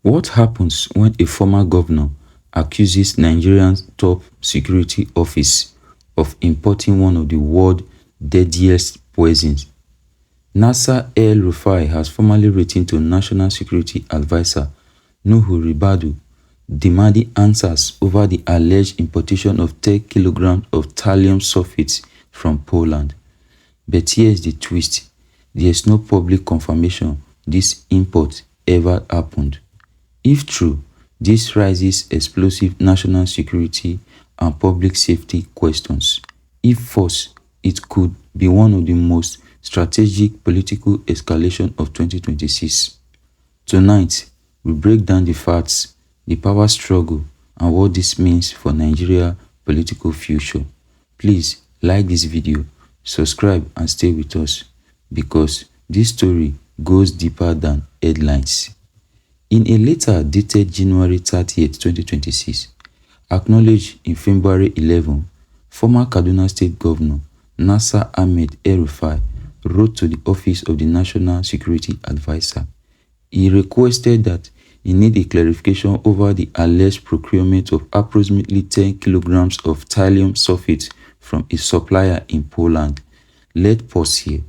What happens when a former governor accuses Nigeria's top security office of importing one of the world's deadliest poisons? Nasir El-Rufai has formally written to National Security Advisor Nuhu Ribadu demanding answers over the alleged importation of 10 kilograms of thallium sulphate from Poland. But here's the twist: there is no public confirmation this import ever happened. If true, this raises explosive national security and public safety questions. If false, it could be one of the most strategic political escalation of 2026. Tonight, we break down the facts, the power struggle, and what this means for Nigeria's political future. Please like this video, subscribe, and stay with us because this story goes deeper than headlines. In a letter dated January 30th, 2026, acknowledged in February 11, former Kaduna State Governor Nasir Ahmed El-Rufai wrote to the Office of the National Security Advisor. He requested that he need a clarification over the alleged procurement of approximately 10 kilograms of thallium sulphate from a supplier in Poland. Let's pause here.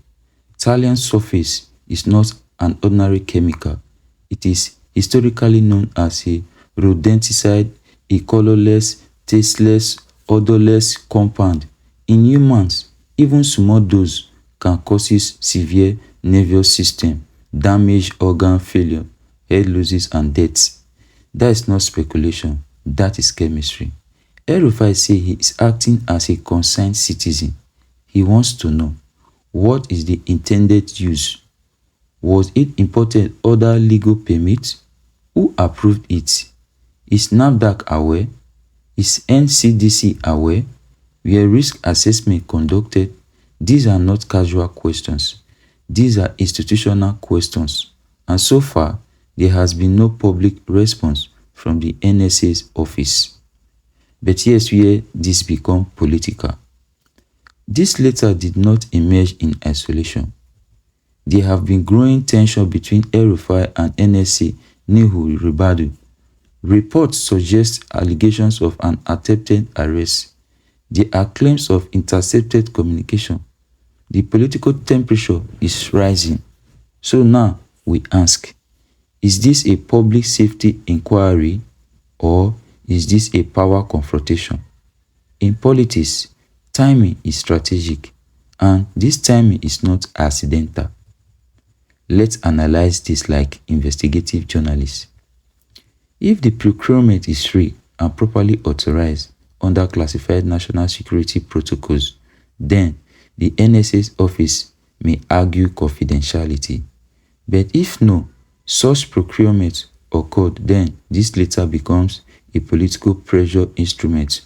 Thallium sulphate is not an ordinary chemical. It is historically known as a rodenticide, a colorless, tasteless, odorless compound. In humans, even small dose can cause severe nervous system damage, organ failure, head losses, and deaths. That is not speculation, that is chemistry. El-Rufai says he is acting as a concerned citizen. He wants to know, what is the intended use? Was it imported under legal permit? Who approved it? Is NAFDAC aware? Is NCDC aware? Were risk assessment conducted? These are not casual questions. These are institutional questions. And so far, there has been no public response from the NSA's office. But here's where this becomes political. This letter did not emerge in isolation. There have been growing tension between El-Rufai and NSA Nuhu Ribadu. Reports suggest allegations of an attempted arrest. There are claims of intercepted communication. The political temperature is rising. So now we ask, is this a public safety inquiry or is this a power confrontation? In politics, timing is strategic, and this timing is not accidental. Let's analyze this like investigative journalists. If the procurement is free and properly authorized under classified national security protocols, then the NSA's office may argue confidentiality. But if no such procurement occurred, then this later becomes a political pressure instrument,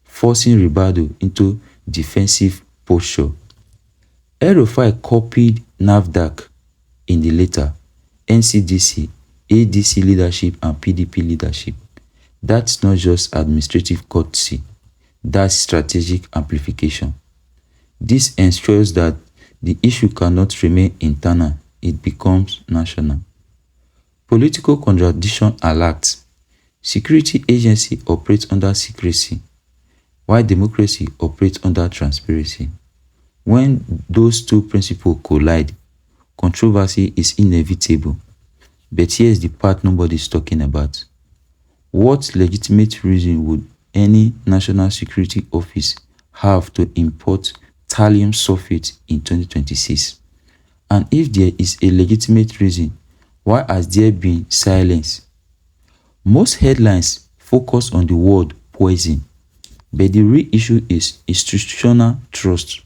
forcing Ribadu into defensive posture. El-Rufai copied NAFDAC in the letter, NCDC, ADC leadership, and PDP leadership. That's not just administrative courtesy, that's strategic amplification. This ensures that the issue cannot remain internal, it becomes national. Political contradiction alerts. Security agency operates under secrecy, while democracy operates under transparency. When those two principles collide, controversy is inevitable. But here's the part nobody is talking about. What legitimate reason would any national security office have to import thallium sulphate in 2026? And if there is a legitimate reason, why has there been silence? Most headlines focus on the word poison, but the real issue is institutional trust.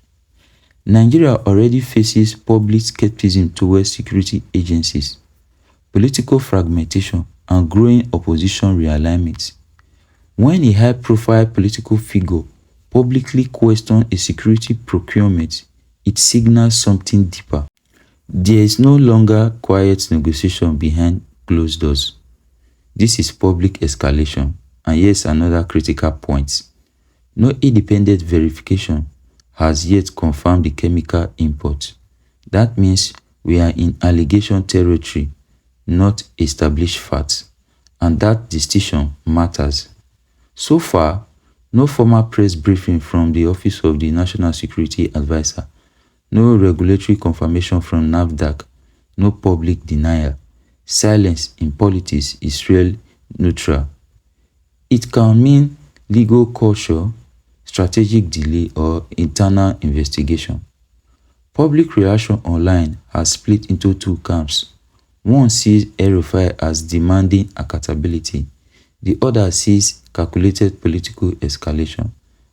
Nigeria already faces public skepticism towards security agencies, political fragmentation, and growing opposition realignments. When a high-profile political figure publicly questions a security procurement, it signals something deeper. There is no longer quiet negotiation behind closed doors. This is public escalation. And here's another critical point. No independent verification has yet confirmed the chemical import. That means we are in allegation territory, not established facts. and that distinction matters. So far, no formal press briefing from the Office of the National Security Advisor, no regulatory confirmation from NAFDAC, no public denial. Silence in politics is real neutral. It can mean legal culture, strategic delay, or internal investigation. Public reaction online has split into two camps. One sees El-Rufai as demanding accountability. The other sees calculated political escalation.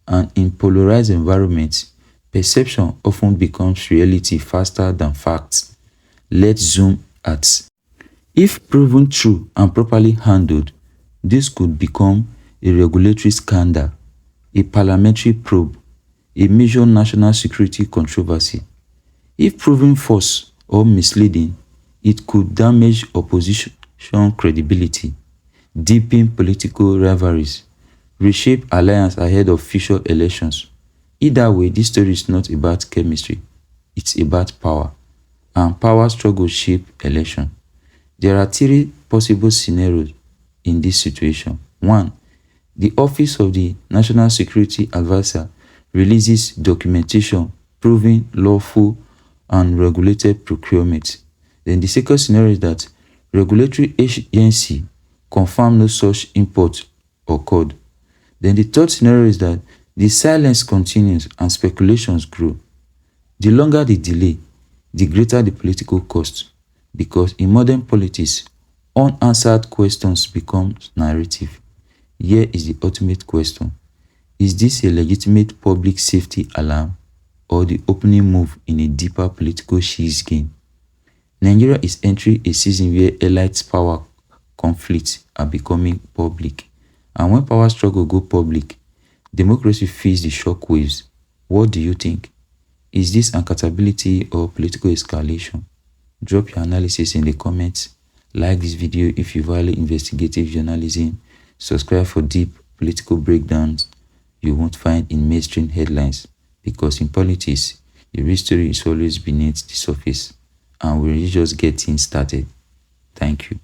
And in polarized environments, perception often becomes reality faster than facts. Let's zoom at. If proven true and properly handled, this could become a regulatory scandal, a parliamentary probe, a major national security controversy. If proven false or misleading, it could damage opposition credibility, deepen political rivalries, reshape alliance ahead of future elections. Either way, this story is not about chemistry, it's about power, and power struggles shape election. There are three possible scenarios in this situation. 1. The Office of the National Security Advisor releases documentation proving lawful and regulated procurement. Then the second scenario is that regulatory agency confirm no such import occurred. Then the third scenario is that the silence continues and speculations grow. The longer the delay, the greater the political cost, because in modern politics, unanswered questions become narrative. Here is the ultimate question. Is this a legitimate public safety alarm or the opening move in a deeper political chess game? Nigeria is entering a season where elite power conflicts are becoming public. And when power struggle go public, democracy feels the shockwaves. What do you think? Is this accountability or political escalation? Drop your analysis in the comments. Like this video if you value investigative journalism. Subscribe for deep political breakdowns you won't find in mainstream headlines. Because in politics, the real story is always beneath the surface. And we're just getting started. Thank you.